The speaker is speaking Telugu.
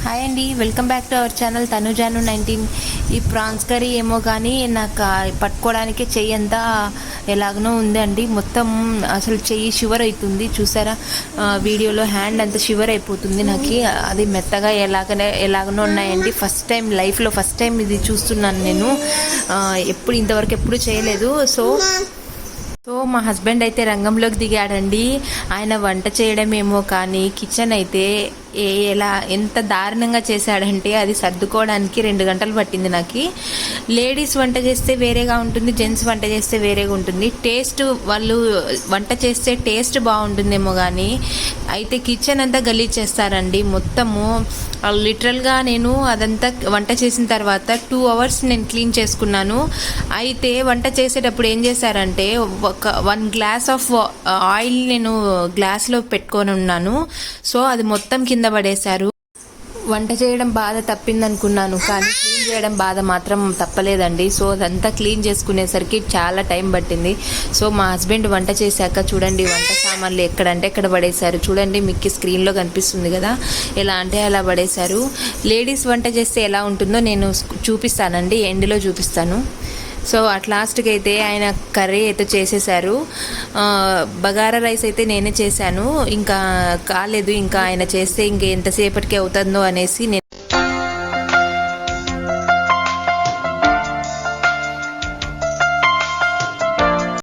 హాయ్ అండి, welcome back to our channel తనుజాను 19. ఈ ప్రాన్స్ కర్రీ ఏమో కానీ నాకు పట్టుకోవడానికే చెయ్యి అంతా ఎలాగనో ఉందండి. మొత్తం అసలు చెయ్యి షివర్ అవుతుంది. చూసారా వీడియోలో హ్యాండ్ అంతా షివర్ అయిపోతుంది నాకు. అది మెత్తగా ఎలాగనో ఉన్నాయండి. లైఫ్లో ఫస్ట్ టైం ఇది చూస్తున్నాను నేను. ఇంతవరకు ఎప్పుడు చేయలేదు. సో మా హస్బెండ్ అయితే రంగంలోకి దిగాడండి. ఆయన వంట చేయడమేమో కానీ కిచెన్ అయితే ఎంత దారుణంగా చేశాడంటే అది సర్దుకోవడానికి 2 గంటలు పట్టింది నాకు. లేడీస్ వంట చేస్తే వేరేగా ఉంటుంది, జెంట్స్ వంట చేస్తే వేరేగా ఉంటుంది. టేస్ట్ వాళ్ళు వంట చేస్తే టేస్ట్ బాగుంటుందేమో కానీ అయితే కిచెన్ అంతా గలీజ్ చేస్తారండి మొత్తము. లిటరల్గా నేను అదంతా వంట చేసిన తర్వాత 2 అవర్స్ నేను క్లీన్ చేసుకున్నాను. అయితే వంట చేసేటప్పుడు ఏం చేశారంటే 1 గ్లాస్ ఆఫ్ ఆయిల్ నేను గ్లాస్లో పెట్టుకొని ఉన్నాను. సో అది మొత్తం కింద పడేశారు. వంట చేయడం బాధ తప్పిందనుకున్నాను, కానీ క్లీన్ చేయడం బాధ మాత్రం తప్పలేదండి. సో అదంతా క్లీన్ చేసుకునేసరికి చాలా టైం పట్టింది. సో మా హస్బెండ్ వంట చేశాక చూడండి వంట సామాన్లు ఎక్కడంటే ఎక్కడ పడేశారు. చూడండి మీకు స్క్రీన్లో కనిపిస్తుంది కదా, ఎలా అంటే అలా పడేశారు. లేడీస్ వంట చేస్తే ఎలా ఉంటుందో నేను చూపిస్తానండి, ఎండ్లో చూపిస్తాను. సో అట్ లాస్ట్కి అయితే ఆయన కర్రీ అయితే చేసేసారు. బగారా రైస్ అయితే నేనే చేశాను. ఇంకా కాలేదు, ఇంకా ఆయన చేస్తే ఇంకెంతసేపటికి అవుతుందో అనేసి నేను